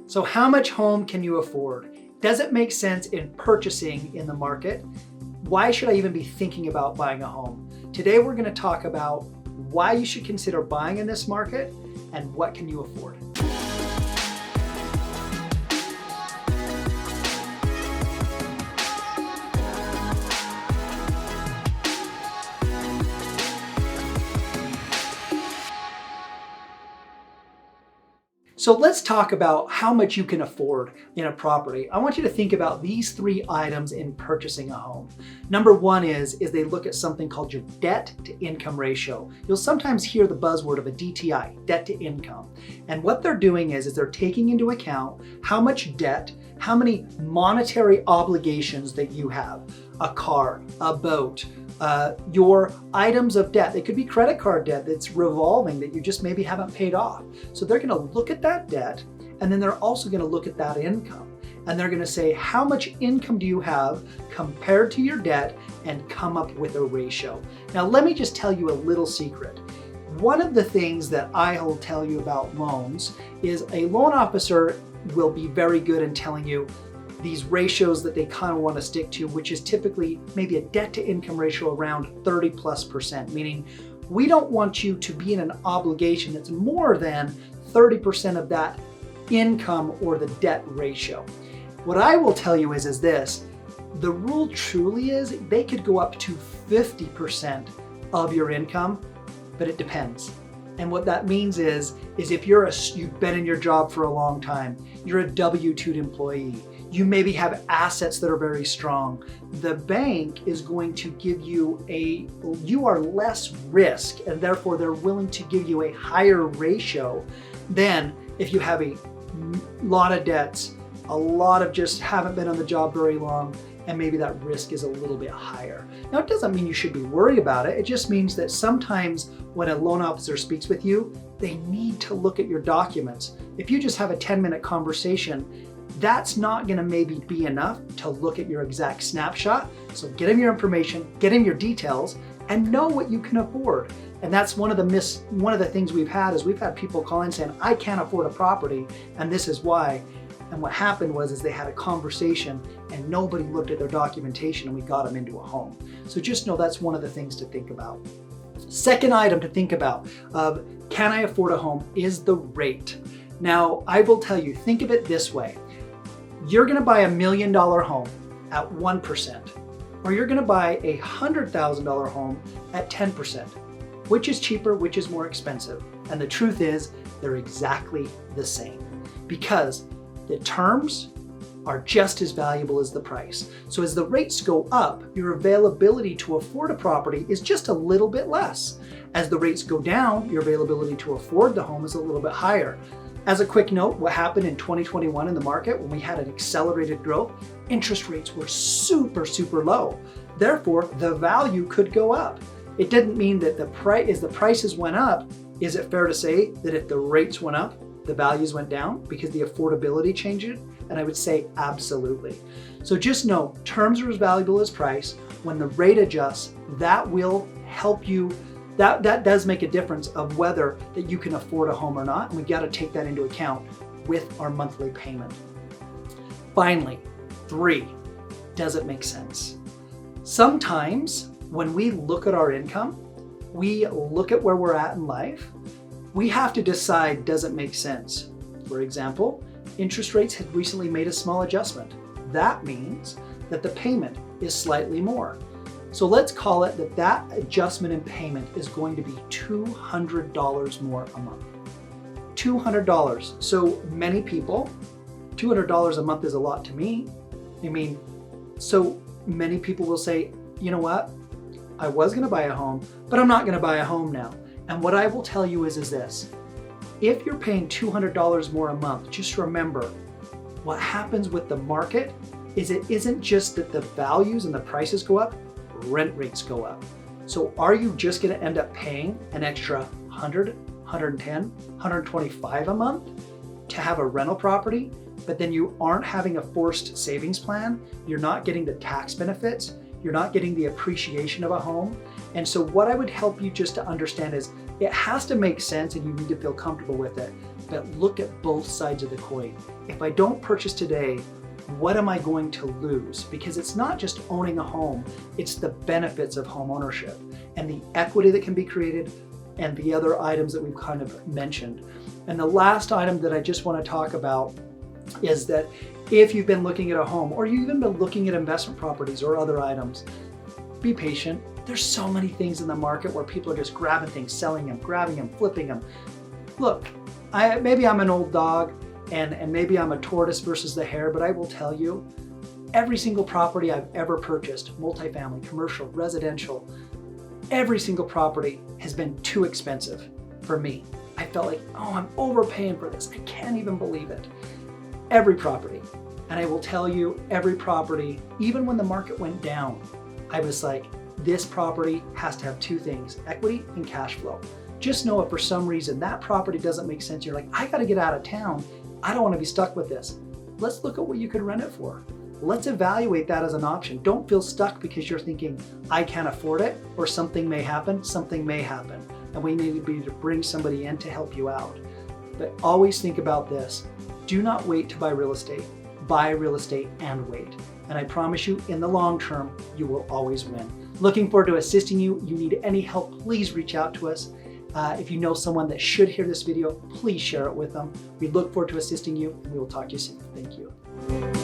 So how much home can you afford? Does it make sense in purchasing in the market? Why should I even be thinking about buying a home? Today we're going to talk about why you should consider buying in this market and what can you afford. So let's talk about how much you can afford in a property. I want you to think about these three items in purchasing a home. Number one is they look at something called your debt to income ratio. You'll sometimes hear the buzzword of a DTI, debt to income. And what they're doing is they're taking into account how much debt, how many monetary obligations that you have, a car, a boat, your items of debt. They could be credit card debt that's revolving that you just maybe haven't paid off. So they're going to look at that debt, and then they're also going to look at that income. And they're going to say, how much income do you have compared to your debt, and come up with a ratio. Now, let me just tell you a little secret. One of the things that I will tell you about loans is a loan officer will be very good in telling you these ratios that they kind of want to stick to, which is typically maybe a debt to income ratio around 30+%, meaning we don't want you to be in an obligation that's more than 30% of that income or the debt ratio. What I will tell you is this, the rule truly is they could go up to 50% of your income, but it depends. And what that means is if you've been in your job for a long time, you're a W-2 employee, you maybe have assets that are very strong, the bank is going to give you you are less risk, and therefore they're willing to give you a higher ratio than if you have a lot of debts, a lot of just haven't been on the job very long, and maybe that risk is a little bit higher. Now, it doesn't mean you should be worried about it. It just means that sometimes when a loan officer speaks with you, they need to look at your documents. If you just have a 10-minute conversation, that's not going to maybe be enough to look at your exact snapshot. So get them your information, get them your details, and know what you can afford. And that's one of the things we've had is we've had people call in saying, I can't afford a property, and this is why. And what happened was they had a conversation and nobody looked at their documentation, and we got them into a home. So just know that's one of the things to think about. Second item to think about of can I afford a home is the rate. Now, I will tell you, think of it this way. You're going to buy $1 million home at 1%, or you're going to buy a $100,000 home at 10%. Which is cheaper, which is more expensive? And the truth is they're exactly the same, because the terms are just as valuable as the price. So as the rates go up, your availability to afford a property is just a little bit less. As the rates go down, your availability to afford the home is a little bit higher. As a quick note, what happened in 2021 in the market when we had an accelerated growth, interest rates were super, super low. Therefore, the value could go up. It didn't mean that as the prices went up, is it fair to say that if the rates went up, the values went down because the affordability changed? And I would say absolutely. So just know terms are as valuable as price. When the rate adjusts, that will help you. That does make a difference of whether that you can afford a home or not. And we got to take that into account with our monthly payment. Finally, 3, does it make sense? Sometimes when we look at our income, we look at where we're at in life, we have to decide, does it make sense? For example, interest rates had recently made a small adjustment. That means that the payment is slightly more. So let's call it that adjustment in payment is going to be $200 more a month. $200. So many people, $200 a month is a lot to me. I mean, so many people will say, you know what? I was going to buy a home, but I'm not going to buy a home now. And what I will tell you is this. If you're paying $200 more a month, just remember what happens with the market is it isn't just that the values and the prices go up, rent rates go up. So are you just going to end up paying an extra 100, 110, 125 a month to have a rental property, but then you aren't having a forced savings plan? You're not getting the tax benefits. You're not getting the appreciation of a home. And so what I would help you just to understand is it has to make sense and you need to feel comfortable with it. but look at both sides of the coin. If I don't purchase today, what am I going to lose? Because it's not just owning a home, it's the benefits of home ownership and the equity that can be created and the other items that we've kind of mentioned. And the last item that I just want to talk about is that if you've been looking at a home or you've even been looking at investment properties or other items, be patient. There's so many things in the market where people are just grabbing things, selling them, grabbing them, flipping them. Look, maybe I'm an old dog and maybe I'm a tortoise versus the hare, but I will tell you, every single property I've ever purchased, multifamily, commercial, residential, every single property has been too expensive for me. I felt like, oh, I'm overpaying for this. I can't even believe it. Every property. And I will tell you, every property, even when the market went down, I was like, this property has to have two things, equity and cash flow. Just know if for some reason that property doesn't make sense, you're like, I gotta get out of town. I don't wanna be stuck with this. Let's look at what you could rent it for. Let's evaluate that as an option. Don't feel stuck because you're thinking, I can't afford it, or something may happen. Something may happen. And we need to bring somebody in to help you out. But always think about this. Do not wait to buy real estate. Buy real estate and wait. And I promise you, in the long term, you will always win. Looking forward to assisting you. You need any help, please reach out to us. If you know someone that should hear this video, please share it with them. We look forward to assisting you, and we will talk to you soon. Thank you.